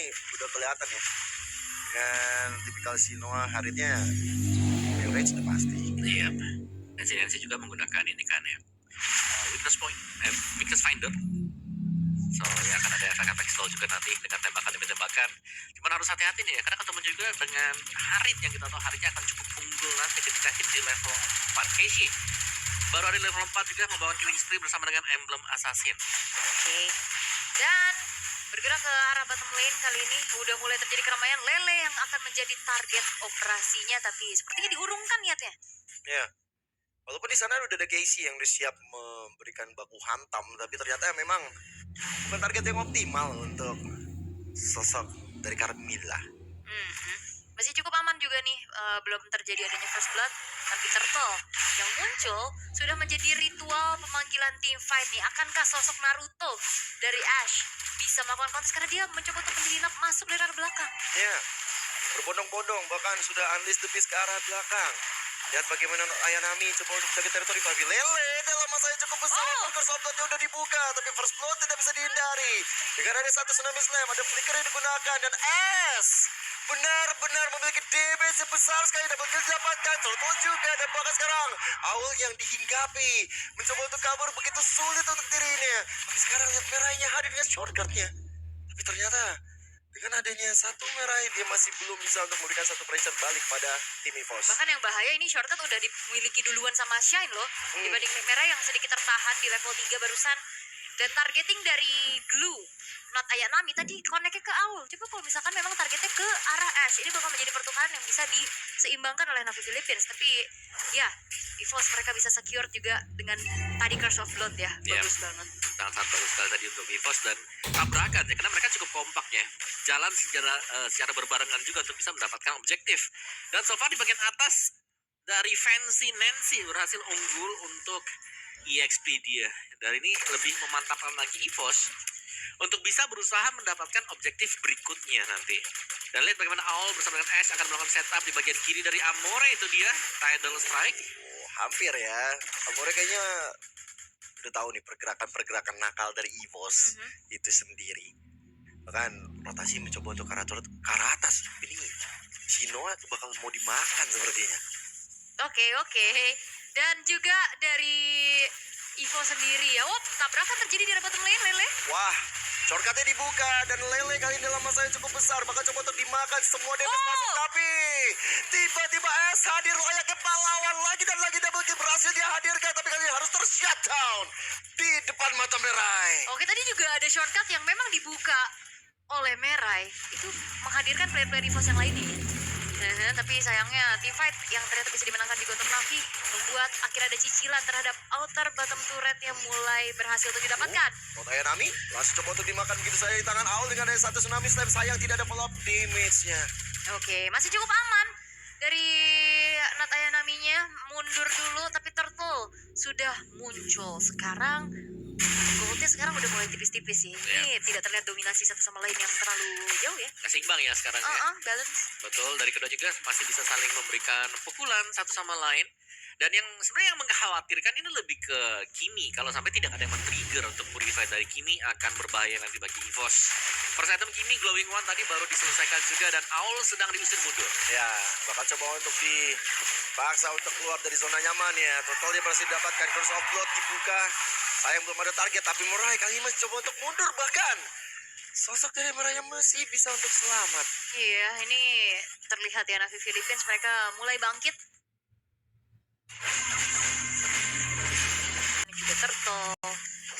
udah kelihatan ya. Dengan tipikal Shinoa Haritnya range udah pasti. Iya. Dan si Nancy juga menggunakan ini kan ya. Weakness point, weakness finder. So ya akan ada efek-efek slow juga nanti dengan tembakan demi tembakan. Cuman harus hati-hati nih ya, karena ketemu juga dengan Harit yang kita tahu Haritnya akan cukup unggul nanti ketika hit di level 4 Keishi. Baru ada level 4 juga membawa killing spree bersama dengan emblem assassin. Oke. Dan bergerak ke arah bottom lane kali ini udah mulai terjadi keramaian. Lele yang akan menjadi target operasinya, tapi sepertinya diurungkan niatnya. Ya. Walaupun di sana udah ada Casey yang udah siap memberikan baku hantam, tapi ternyata memang bukan target yang optimal untuk sosok dari Carmilla. Masih cukup aman juga nih, belum terjadi adanya first blood, tapi Turtle yang muncul sudah menjadi ritual pemanggilan team fight nih. Akankah sosok Naruto dari Ash bisa melakukan kontes karena dia mencoba untuk menyelinap masuk dari arah belakang? Ya, berbondong-bondong bahkan sudah unleash the beast ke arah belakang. Lihat bagaimana Ayanami coba untuk jaga teritori Fabi. Lele dalam masanya cukup besar. Curse of Blood-nya udah dibuka, tapi first blood tidak bisa dihindari. Dengan ada satu tsunami slam, ada flicker yang digunakan, dan S benar-benar memiliki damage sebesar sekali. Double kill didapatkan, Turtle juga, dan bahkan sekarang Owl yang dihinggapi mencoba untuk kabur begitu sulit untuk dirinya. Tapi sekarang lihat merahnya hadir dengan shortcutnya. Tapi ternyata dengan adanya satu merah, dia masih belum bisa untuk memberikan satu pressure balik pada tim EVOS. Bahkan yang bahaya ini shortcut udah dimiliki duluan sama Shine loh, dibanding merah yang sedikit tertahan di level 3 barusan. Dan targeting dari Glue, not Ayanami tadi connect-nya ke Owl. Coba kalau misalkan memang targetnya ke arah Ash, ini bakal menjadi pertukaran yang bisa diseimbangkan oleh Navi Philippines. Tapi ya, EVOS mereka bisa secure juga dengan tadi Curse of Blood ya, bagus banget. Sangat bagus sekali tadi untuk EVOS dan tabrakan ya, karena mereka cukup kompak ya. Jalan secara berbarengan juga untuk bisa mendapatkan objektif. Dan so far di bagian atas dari Fancy Nancy berhasil unggul untuk EXP dia. Dan ini lebih memantapkan lagi EVOS untuk bisa berusaha mendapatkan objektif berikutnya nanti. Dan lihat bagaimana Owl bersama dengan Ash akan melakukan setup di bagian kiri dari Amore, itu dia Tidal Strike. Hampir ya. Amore kayaknya udah tahu nih pergerakan-pergerakan nakal dari EVOS itu sendiri. Bahkan rotasi mencoba untuk ke arah atas. Ini Shinoa bakal mau dimakan sepertinya. Oke. Dan juga dari Evo sendiri ya. Tabrakan terjadi di bottom lane, Lele. Wah, shortcutnya dibuka dan Lele kali ini dalam masa yang cukup besar. Bakal coba untuk dimakan semua damage masuk. Tapi tiba-tiba S hadir layaknya pahlawan lagi dan lagi double kill berhasil dia hadirkan. Tapi kali ini harus ter-shutdown di depan mata Merai. Oke, tadi juga ada shortcut yang memang dibuka oleh Merai. Itu menghadirkan player-player EVOS yang lainnya. Tapi sayangnya team fight yang ternyata bisa dimenangkan juga untuk Navi membuat akhirnya ada cicilan terhadap outer bottom turret yang mulai berhasil untuk didapatkan. Ayanami langsung coba untuk dimakan begitu saja di tangan Owl dengan ada satu tsunami slam. Sayang tidak ada follow up damage-nya. Oke, masih cukup aman dari Not Ayanami-nya. Mundur dulu, tapi Turtle sudah muncul. Sekarang goldnya sekarang udah mulai tipis-tipis sih. Ini tidak terlihat dominasi satu sama lain yang terlalu jauh ya. Seimbang ya sekarang ya. Balance. Betul, dari kedua juga masih bisa saling memberikan pukulan satu sama lain. Dan yang sebenarnya yang mengkhawatirkan ini lebih ke Kimi. Kalau sampai tidak ada yang men-trigger untuk purify dari Kimi akan berbahaya nanti bagi EVOS. First item Kimi Glowing One tadi baru diselesaikan juga dan Owl sedang diusir mundur. Ya, bakal coba untuk dipaksa untuk keluar dari zona nyaman ya. Total dia berhasil dapatkan Curse of Blood dibuka. Sayang belum ada target, tapi Murai kali ini masih coba untuk mundur bahkan. Sosok dari Murai yang masih bisa untuk selamat. Iya, ini terlihat ya Navi Philippines mereka mulai bangkit. Ini juga Turtle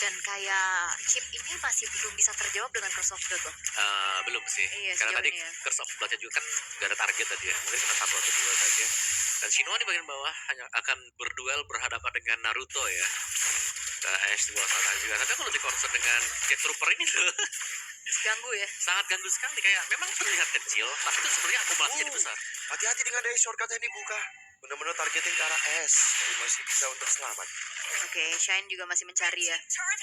dan kayak chip ini masih belum bisa terjawab dengan Curse of Blood loh. Belum sih. Iya, karena tadi ya. Curse of Blood-nya juga kan gak ada target tadi ya. Mungkin cuma satu atau dua saja. Dan Shinoa di bagian bawah hanya akan berduel berhadapan dengan Naruto ya. Ash di bawah sana juga. Tapi aku lebih concern dengan Jet Trooper ini tuh. Ganggu ya. Sangat ganggu sekali. Kayak memang terlihat kecil, tapi itu sebenarnya akumulasinya jadi besar. Hati-hati dengan dari shortcut yang dibuka. Benar-benar targeting ke arah S. Tapi masih bisa untuk selamat. Oke, Shine juga masih mencari ya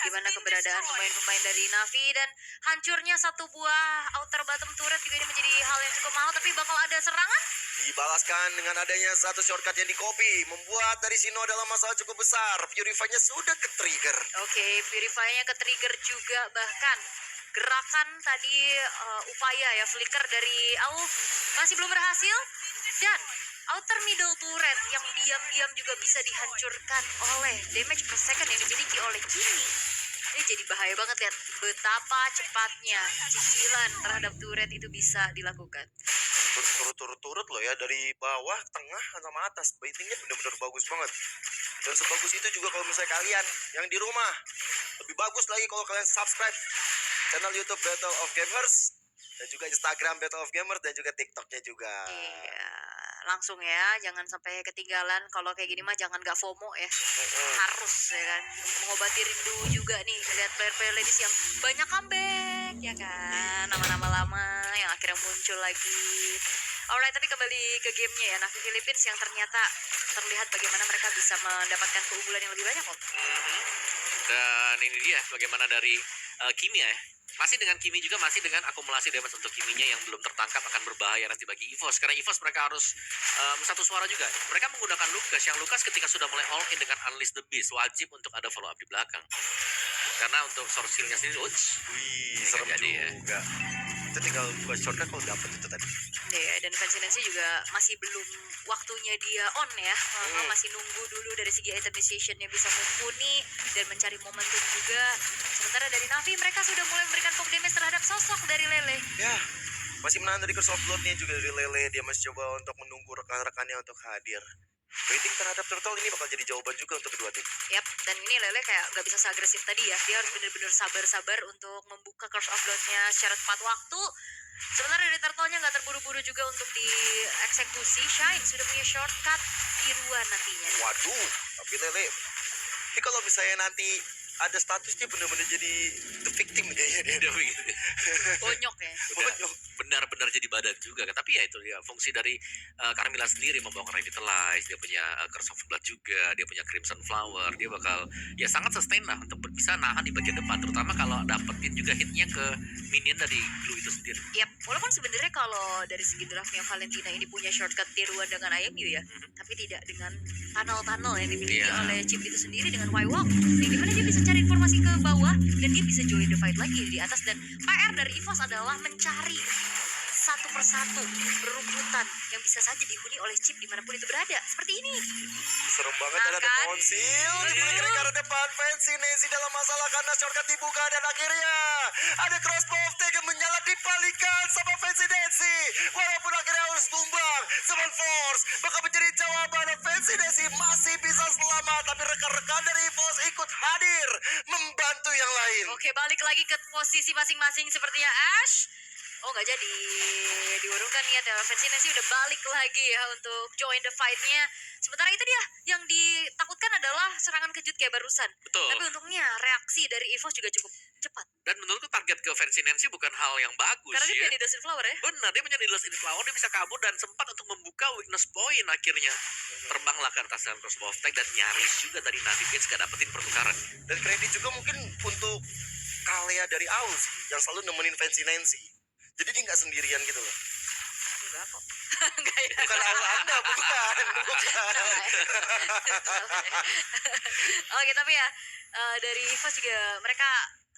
gimana keberadaan pemain-pemain dari Navi. Dan hancurnya satu buah outer bottom turret juga ini menjadi hal yang cukup mahal. Tapi bakal ada serangan? Dibalaskan dengan adanya satu shortcut yang di-copy. Membuat dari Shino dalam masalah cukup besar. Purify-nya sudah ke-trigger. Oke, Purify-nya ke-trigger juga. Bahkan gerakan tadi, upaya ya flicker dari Aul masih belum berhasil, dan outer middle turret yang diam-diam juga bisa dihancurkan oleh damage per second yang dimiliki oleh Kimi. Ini jadi bahaya banget, lihat betapa cepatnya cicilan terhadap turret itu bisa dilakukan. Turut-turut loh ya, dari bawah, tengah, sama atas. Baitingnya bener-bener bagus banget. Dan sebagus itu juga kalau misalnya kalian yang di rumah, lebih bagus lagi kalau kalian subscribe channel YouTube Battle of Gamers, dan juga Instagram Battle of Gamers, dan juga TikToknya juga. Iya, langsung ya, jangan sampai ketinggalan. Kalau kayak gini mah jangan gak FOMO ya. Harus ya kan, mengobati rindu juga nih lihat player-player ladies yang banyak comeback ya kan, nama-nama lama yang akhirnya muncul lagi. Alright, tapi kembali ke gamenya ya, Navi Philippines yang ternyata terlihat bagaimana mereka bisa mendapatkan keunggulan yang lebih banyak kok. Dan ini dia bagaimana dari Kimi ya. Masih dengan Kimi juga, masih dengan akumulasi damage untuk Kiminya yang belum tertangkap akan berbahaya nanti bagi EVOS. Karena EVOS mereka harus satu suara juga. Mereka menggunakan Lucas, yang Lucas ketika sudah mulai all in dengan Unleash the Beast, wajib untuk ada follow up di belakang. Karena untuk source heal-nya sendiri, Wih, ini serem kan jadi ya. juga. Itu tinggal buat shortcut kalau dapet itu tadi. Iya, dan Fancy Nancy juga masih belum waktunya dia on ya. Masih nunggu dulu dari segi itemization-nya bisa mumpuni dan mencari momentum juga. Sementara dari Navi mereka sudah mulai memberikan poke damage terhadap sosok dari Lele. Ya, masih menahan dari Curse of Blood-nya juga dari Lele. Dia masih coba untuk menunggu rekan-rekannya untuk hadir. Waiting terhadap Turtle ini bakal jadi jawaban juga untuk kedua tim. Yap, dan ini Lele kayak nggak bisa seagresif tadi ya. Dia harus benar-benar sabar-sabar untuk membuka Curse of Blood-nya secara tepat waktu. Sementara dari Turtle-nya nggak terburu-buru juga untuk dieksekusi. Shine sudah punya shortcut tiruan nantinya. Waduh, tapi Lele, ini kalau misalnya nanti ada statusnya bener-bener jadi the victim kayaknya dia. Udah begitu. Bonyok ya. Bonyok. Benar-benar jadi badan juga kan. Tapi ya itu dia fungsi dari Carmilla sendiri, membawa Revitalize, dia punya Curse of Blood juga, dia punya Crimson Flower, dia bakal ya sangat sustain lah untuk bisa nahan di bagian depan, terutama kalau dapetin juga hitnya ke minion dari Blue itu sendiri. Yap, walaupun sebenarnya kalau dari segi draftnya Valentina ini punya shortcut tiruan dengan IMU ya, tapi tidak dengan tunnel-tunnel yang dimiliki Iya. oleh Chip itu sendiri dengan Y-Walk, yang dimana dia bisa cari informasi ke bawah dan dia bisa join the fight lagi di atas. Dan PR dari EVOS adalah mencari satu persatu berumputan yang bisa saja dihuni oleh Chip dimanapun itu berada, seperti ini. Serem banget, Nah, ada kan? konsil dimiliki dari arah depan. Fancy Nancy dalam masalah karena shortcut dibuka, dan akhirnya ada crossbow of Tega menyala dibalikan sama Fancy Nancy. Walaupun akhirnya harus tumbang, Seven Force bakal menjadi jawaban, dan Fancy Nancy masih bisa selamat. Tapi rekan-rekan dari EVOS ikut hadir membantu yang lain. Oke, balik lagi ke posisi masing-masing sepertinya Ash. Oh, nggak jadi diurungkan ya. Fancy Nancy udah balik lagi ya untuk join the fight-nya. Sementara itu dia yang ditakutkan adalah serangan kejut kayak barusan. Betul. Tapi untungnya reaksi dari EVOS juga cukup cepat. Dan menurutku target ke Fancy Nancy bukan hal yang bagus Karena dia ya. punya Nidasun Flower ya. Benar, dia punya Needless in Flower, dia bisa kabur dan sempat untuk membuka weakness point akhirnya. Terbanglah ke atas dengan crossbow of Tag dan nyaris juga tadi Navi Gates gak dapetin pertukaran. Dan kredit juga mungkin untuk Kalea dari Aul sih, yang selalu nemenin Fancy Nancy. Jadi dia nggak sendirian gitu loh. Enggak kok. Enggak ya. Bukan Aul Anda, bukan. Oke, tapi ya dari EVOS juga mereka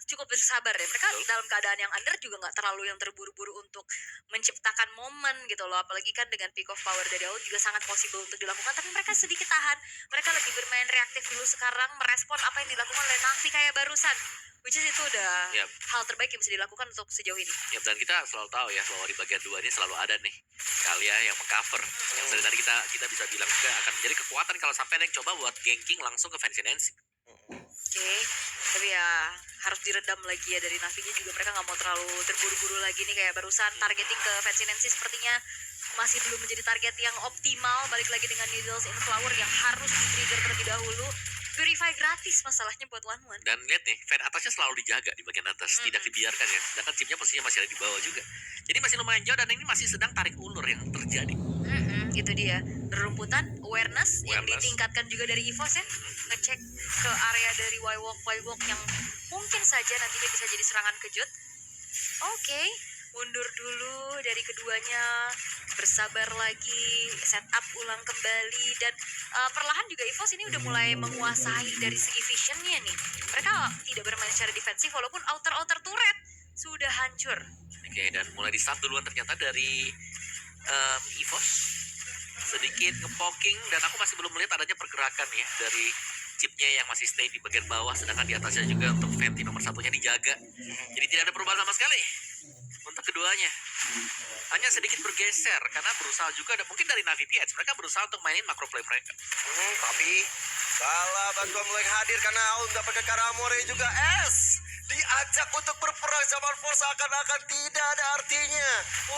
cukup bersabar ya. Mereka dalam keadaan yang under juga nggak terlalu yang terburu-buru untuk menciptakan momen gitu loh. Apalagi kan dengan peak of power dari awal juga sangat possible untuk dilakukan. Tapi mereka sedikit tahan. Mereka lebih bermain reaktif dulu sekarang, merespon apa yang dilakukan oleh Navi kayak barusan. Which is itu udah Yap. hal terbaik yang bisa dilakukan untuk sejauh ini. Ya, dan kita selalu tahu ya bahwa di bagian 2 ini selalu ada nih Kalia yang mengcover. Yang dari tadi kita bisa bilang juga akan menjadi kekuatan kalau sampai ada yang coba buat ganking langsung ke Fancy Nancy. Oke, tapi ya harus diredam lagi ya dari Navinya juga. Mereka nggak mau terlalu terburu-buru lagi nih kayak barusan. Targeting ke Fancy Nancy sepertinya masih belum menjadi target yang optimal. Balik lagi dengan Needles in Flower yang harus di-trigger terlebih dahulu. Purify gratis masalahnya buat One. Dan lihat nih, fan atasnya selalu dijaga di bagian atas, tidak dibiarkan ya. Sedangkan timnya posisinya masih ada di bawah juga. Jadi masih lumayan jauh dan ini masih sedang tarik ulur yang terjadi. Itu dia rerumputan awareness yang Awareness. ditingkatkan juga dari EVOS ya. Ngecek ke area dari Y-Walk yang mungkin saja nantinya bisa jadi serangan kejut. Oke, mundur dulu dari keduanya, bersabar lagi, setup ulang kembali, dan perlahan juga EVOS ini udah mulai menguasai dari segi visionnya nih. Mereka tidak bermain secara defensif walaupun outer turret sudah hancur. Oke, dan mulai di start duluan ternyata dari EVOS. Sedikit ngepoking, dan aku masih belum melihat adanya pergerakan ya dari chipnya yang masih stay di bagian bawah, sedangkan di atasnya juga untuk Fenty nomor satunya dijaga. Jadi tidak ada perubahan sama sekali untuk keduanya. Hanya sedikit bergeser karena berusaha juga, mungkin dari Navi PH mereka berusaha untuk mainin macro play mereka. Tapi salah bantuan mulai hadir karena Aul mendapatkan Karamore juga diajak untuk berperang zaman Force akan tidak ada artinya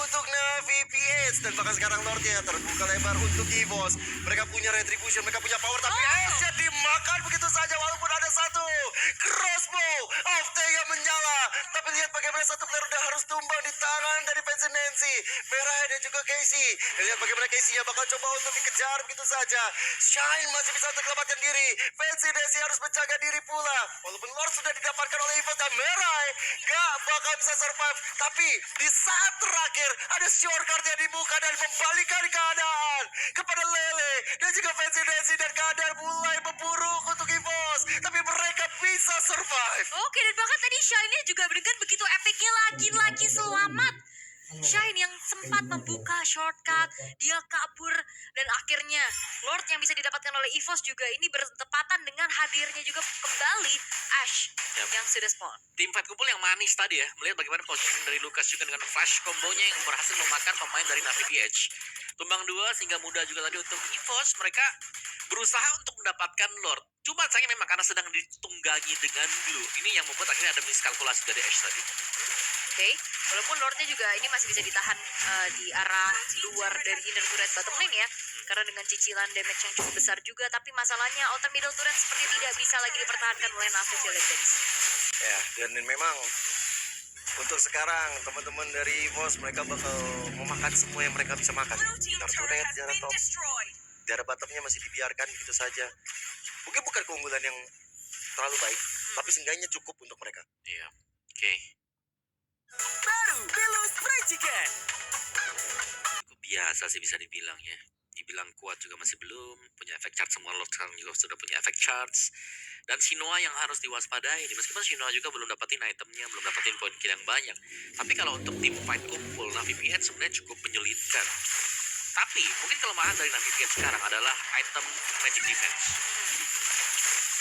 untuk Navi PH, dan bahkan sekarang Lordnya terbuka lebar untuk EVOS. Mereka punya retribution, mereka punya power, tapi nya dimakan begitu saja walaupun ada satu crossbow of yang menyala. Tapi lihat bagaimana satu player udah harus tumbang di tangan dari Fancy Nancy, Merah dan juga Casey. Dan lihat bagaimana Casey-nya bakal coba untuk dikejar begitu saja. Shine masih bisa untuk selamatkan diri. Fancy Nancy harus menjaga diri pula. Walaupun Lord sudah didapatkan oleh EVOS dan Merah gak bakal bisa survive. Tapi di saat terakhir ada shortcut yang dibuka dan membalikkan keadaan kepada Lele dan juga Fancy Nancy, dan keadaan mulai memburuk untuk EVOS. Tapi mereka bisa survive. Oke, dan bahkan tadi Shine-nya juga dengan begitu epicnya lagi-lagi selamat. Shine yang sempat membuka shortcut, dia kabur, dan akhirnya Lord yang bisa didapatkan oleh EVOS juga ini bertepatan dengan hadirnya juga kembali Ash yang sudah spawn. Tim fight kumpul yang manis tadi ya, melihat bagaimana positioning dari Lucas juga dengan flash combonya yang berhasil memakan pemain dari Navi PH. Tumbang 2 sehingga mudah juga tadi untuk EVOS, mereka berusaha untuk mendapatkan Lord. Cuma sayangnya memang karena sedang ditunggangi dengan Blue. Ini yang membuat akhirnya ada miskalkulasi dari Ash tadi. Oke, walaupun Lordnya juga ini masih bisa ditahan di arah luar dari inner turret bottom lane ya, karena dengan cicilan damage yang cukup besar juga. Tapi masalahnya outer middle turret seperti tidak bisa lagi dipertahankan oleh Nafis Legends. Ya, dan memang untuk sekarang teman-teman dari EVOS mereka bakal memakan semua yang mereka bisa makan. Inner turret, jarak top, darah bottomnya masih dibiarkan begitu saja. Mungkin bukan keunggulan yang terlalu baik, tapi seenggaknya cukup untuk mereka. Iya, oke. Baru Belus Fried Chicken. Cukup biasa sih bisa dibilang ya. Dibilang kuat juga masih belum. Punya efek charge, semua Lord sekarang juga sudah punya efek charge. Dan Shinoa yang harus diwaspadai. Meskipun Shinoa juga belum dapetin itemnya, belum dapetin poin kill yang banyak. Tapi kalau untuk tim fight kumpul, Navi PH sebenarnya cukup menyulitkan. Tapi mungkin kelemahan dari Navi PH sekarang adalah item Magic Defense.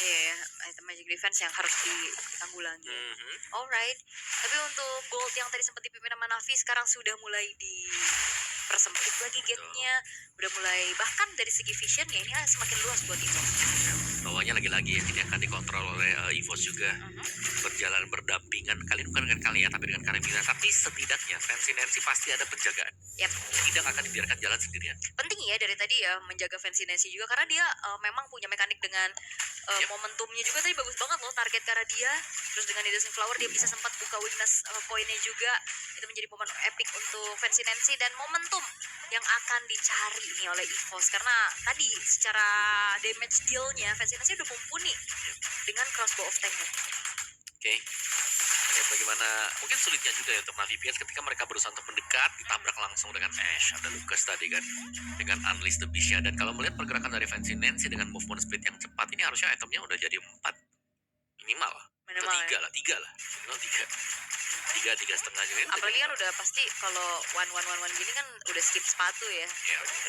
Iya, item Magic Defense yang harus ditanggulangi. Alright, tapi untuk gold yang tadi sempat dipimpin sama Navi sekarang sudah mulai dipersempit lagi gate-nya, udah mulai, bahkan dari segi vision-nya ini semakin luas buat EVOS. Bawahnya lagi-lagi ya, ini akan dikontrol oleh EVOS juga. Berjalan berdampingan, kali bukan dengan kalian tapi dengan Karimina. Tapi setidaknya Fancy Nancy pasti ada penjagaan. Yap. Tidak akan dibiarkan jalan sendirian. Penting ya dari tadi ya menjaga Fancy Nancy juga, karena dia memang punya mekanik dengan momentumnya juga tadi bagus banget loh, target ke arah dia. Terus dengan Innocent Flower dia bisa sempat buka weakness poinnya juga. Itu menjadi momen epic untuk Fancy Nancy dan momentum yang akan dicari nih oleh EVOS, karena tadi secara damage deal-nya Fancy Nancy udah mumpuni dengan crossbow of tank-nya. Oke. Lihat bagaimana mungkin sulitnya juga ya untuk Navi PH ketika mereka berusaha untuk mendekat, ditabrak langsung dengan Ash. Ada Lucas tadi kan dengan Unleash the Beast ya. Dan kalau melihat pergerakan dari Fancy Nancy dengan movement speed yang cepat, ini harusnya itemnya udah jadi 4 minimal. Atau 3 lah, 3 lah. Minimal 3. 3,5 juga. Apalagi kan udah pasti kalau 1-1-1-1 gini kan udah skip sepatu ya.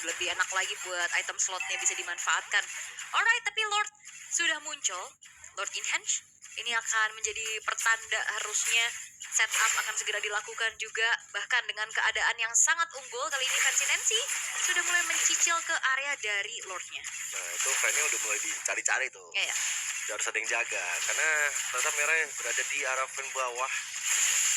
Lebih enak lagi buat item slotnya bisa dimanfaatkan. Alright, tapi Lord sudah muncul, Lord Enhance. Ini akan menjadi pertanda harusnya setup akan segera dilakukan juga. Bahkan dengan keadaan yang sangat unggul, kali ini Fancy Nancy sudah mulai mencicil ke area dari Lordnya. Nah, itu fan-nya udah mulai dicari-cari tuh. Iya. Harus ada yang jaga karena ternyata Merah yang berada di arah fan bawah,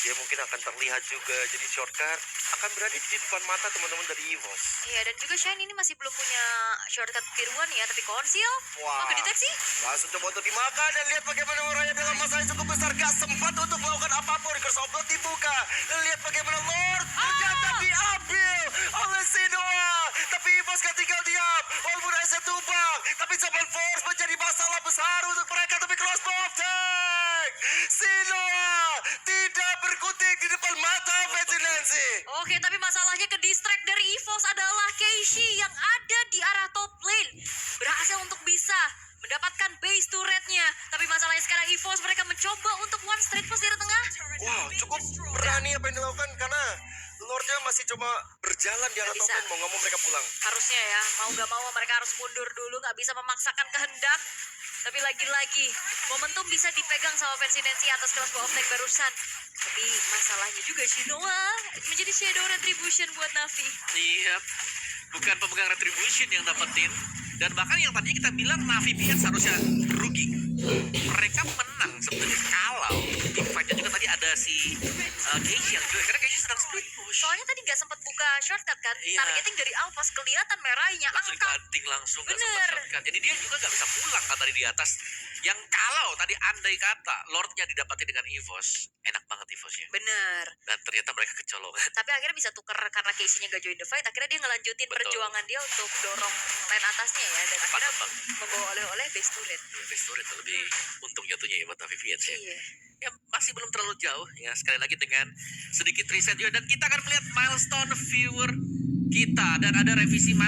dia mungkin akan terlihat juga, jadi shortcut akan berada di depan mata teman-teman dari EVOS. Iya, dan juga Shine ini masih belum punya shortcut biruan ya, tapi konsil Wah, kedeteksi. langsung coba untuk dimakan dan lihat bagaimana Merahnya dalam masa yang cukup besar gak sempat untuk melakukan apapun. Curse of Blood dibuka dan lihat bagaimana Lord ternyata diambil oleh Shinoa. Tapi EVOS gak tinggal diam, walaupun Ace tumbang, tapi Zaman Force menjadi masalah besar untuk mereka. Tapi crossbow of tank Shinoa tidak berkutik di depan mata Fancy Nancy. Oke, tapi masalahnya ke distract dari EVOS adalah Keishi yang ada di arah top lane. Berhasil untuk bisa mendapatkan base turretnya. Tapi masalahnya sekarang EVOS mereka mencoba untuk one straight push dari tengah. Wow, cukup apa yang dilakukan karena Lordnya masih coba berjalan di atas bisa. top lane, mau nggak mau mereka pulang. Harusnya ya, mau gak mau mereka harus mundur dulu, gak bisa memaksakan kehendak. Tapi lagi-lagi, momentum bisa dipegang sama Fansinensi atas kelas bawah tank barusan. Tapi masalahnya juga Shinoa menjadi Shadow Retribution buat Navi. Iya, bukan pemegang retribution yang dapetin. Dan bahkan yang tadinya kita bilang Navi PN seharusnya rugi. Mereka menang sebetulnya kalau tim fight-nya juga tadi ada si Keisha juga. Karena Keisha sedang split push. Soalnya tadi gak sempat buka shortcut kan, Iya. targeting dari Alphas kelihatan merahnya Langsung angkat. dibanting langsung. Gak sempat Bener. shortcut. Jadi dia juga gak bisa pulang kan tadi di atas. Yang kalau tadi andai kata Lordnya didapati dengan EVOS, enak banget EVOSnya. Bener. Dan ternyata mereka kecolongan. Tapi akhirnya bisa tuker karena Casey-nya gak join the fight. Akhirnya dia ngelanjutin Betul. perjuangan dia untuk dorong lane atasnya ya. Dan akhirnya Bang. membawa oleh-oleh base turret. Investor itu lebih untung jatuhnya ya buat Navi PN ya. Iya. Ya masih belum terlalu jauh ya, sekali lagi dengan sedikit riset juga, dan kita akan melihat milestone viewer kita dan ada revisi 5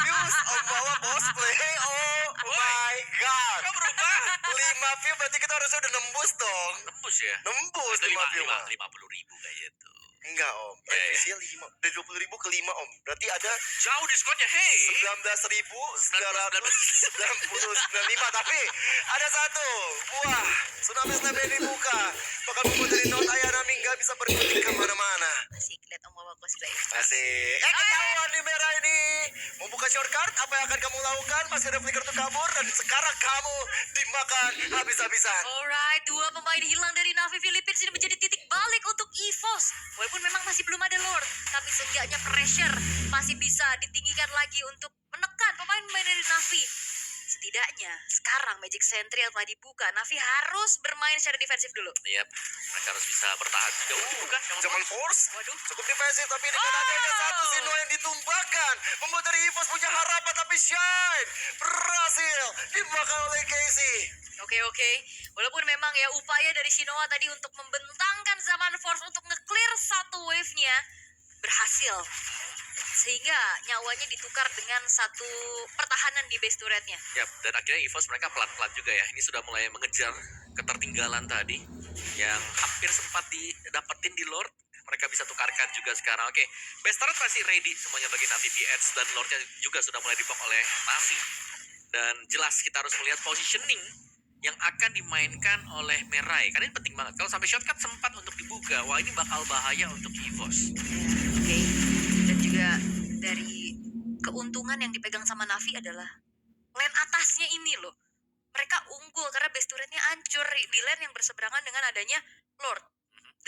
views Om bawa bos play. Oh my god. kok berubah 5 view berarti kita harusnya udah nembus dong. tembus ya. Nembus 5 view mah. 50.000 kayaknya tuh. Enggak Om, Ya, ya. revisinya 5 dari 20.000 ke 5 Om. Berarti ada Jauh diskonnya, hey. 19.995. Tapi ada satu. Wah, Tsunami Slam ini dibuka. Bakal membuat dari Not Ayanami nggak bisa berkutik kemana-mana. Asik lihat Om bawa cosplay. Asik. Ketahuan di merah ini. Mau buka shortcut, apa yang akan kamu lakukan? Masih ada flicker untuk kabur. Dan sekarang kamu dimakan habis-habisan. Alright, dua pemain hilang dari Navi Philippines ini menjadi titik balik untuk EVOS. Walaupun memang masih belum ada Lord, tapi seenggaknya pressure masih bisa ditinggikan lagi untuk menekan pemain-pemain dari Navi. Setidaknya sekarang Magic Sentry yang telah dibuka, Navi harus bermain secara defensif dulu. Yap, mereka harus bisa bertahan juga. Bukan Zaman Force. Waduh. Cukup defensif tapi dengan adanya satu Sino yang ditumbangkan membuat dari EVOS punya harapan, tapi Shine berhasil dimakan oleh Casey. Oke. Walaupun memang ya upaya dari Shinoa tadi untuk membentangkan zaman Force untuk nge-clear satu wave-nya berhasil. Sehingga nyawanya ditukar dengan satu pertahanan di base turretnya. Yap, dan akhirnya EVOS mereka pelan-pelan juga ya. Ini sudah mulai mengejar ketertinggalan tadi yang hampir sempat didapetin di Lord. Mereka bisa tukarkan juga sekarang. Oke, base turret masih ready semuanya bagi Navi PH, dan Lordnya juga sudah mulai diblock oleh Navi. Dan jelas kita harus melihat positioning yang akan dimainkan oleh Merai. Karena ini penting banget. Kalau sampai shortcut sempat untuk dibuka, wah ini bakal bahaya untuk EVOS. Oke. Dan juga dari keuntungan yang dipegang sama Navi adalah lane atasnya ini loh. Mereka unggul karena base turretnya hancur di lane yang berseberangan dengan adanya Lord.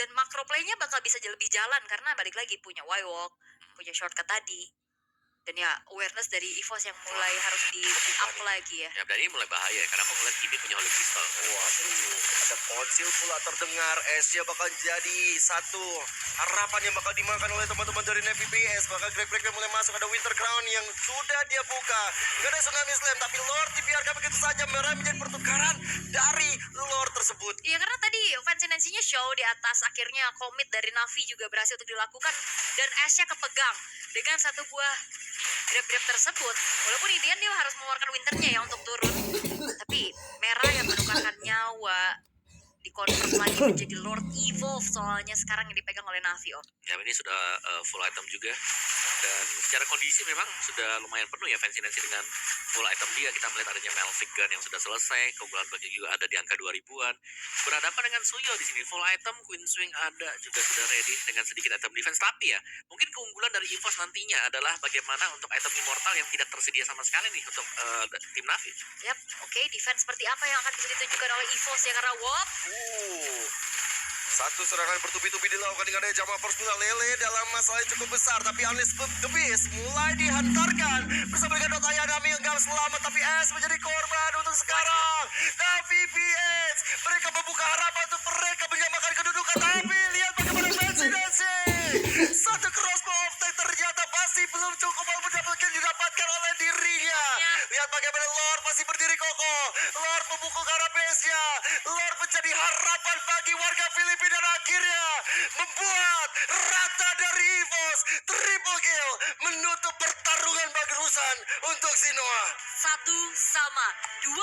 Dan macro play-nya bakal bisa lebih jalan karena balik lagi punya Y-Walk, punya shortcut tadi. Dan ya awareness dari EVOS yang mulai harus di-up lagi ya. Ya, dan ini mulai bahaya karena aku ngeliat Kimi punya Holy Crystal. Waduh, ada konsil pula terdengar. Esnya bakal jadi satu harapan yang bakal dimakan oleh teman-teman dari Navy PS. Bakal Greg mulai masuk, ada Winter Crown yang sudah dia buka. Gak ada Tsunami Slam, tapi Lord dibiarkan begitu saja. Merah menjadi pertukaran dari Lord tersebut. Iya karena tadi Fansinensinya show di atas, akhirnya komit dari Navi juga berhasil untuk dilakukan. Dan Ashe-nya kepegang dengan satu buah grab tersebut. Walaupun intinya dia harus mengeluarkan winternya ya untuk turun. Tapi merah yang menukarkan nyawa dikonvert lagi menjadi Lord Evolve soalnya sekarang yang dipegang oleh Navi Om. Ya, ini sudah full item juga. Dan secara kondisi memang sudah lumayan penuh ya Fansinensi dengan full item dia. Kita melihat adanya Melvic Gun yang sudah selesai, keunggulan bagi juga ada di angka 2000-an. Berhadapan dengan Suyo di sini, full item, Queen Swing ada juga sudah ready dengan sedikit item defense. Tapi ya, mungkin keunggulan dari EVOS nantinya adalah bagaimana untuk item immortal yang tidak tersedia sama sekali nih untuk tim Navi. Yap, oke, defense seperti apa yang akan bisa ditunjukkan oleh EVOS ya karena wop. Satu serangan bertubi-tubi dilakukan dengan adanya Jama Force pula. Lele dalam masalah yang cukup besar, tapi Unleash the Beast mulai dihantarkan bersama dengan Dota Ayanami yang gak selamat, tapi S menjadi korban untuk sekarang. Navi PH mereka membuka harapan untuk mereka menyamakan kedudukan, tapi lihat bagaimana Fansinensi. Satu crossbow of tank ternyata masih belum cukup walaupun didapatkan oleh dirinya. Lihat bagaimana Lord masih berdiri kokoh. Lord memukul ke arah base-nya. Lord menjadi harapan bagi warga Filipina dan akhirnya membuat rata dari EVOS. Triple kill menutup pertarungan bagusan untuk Sinoa. 1-1, 2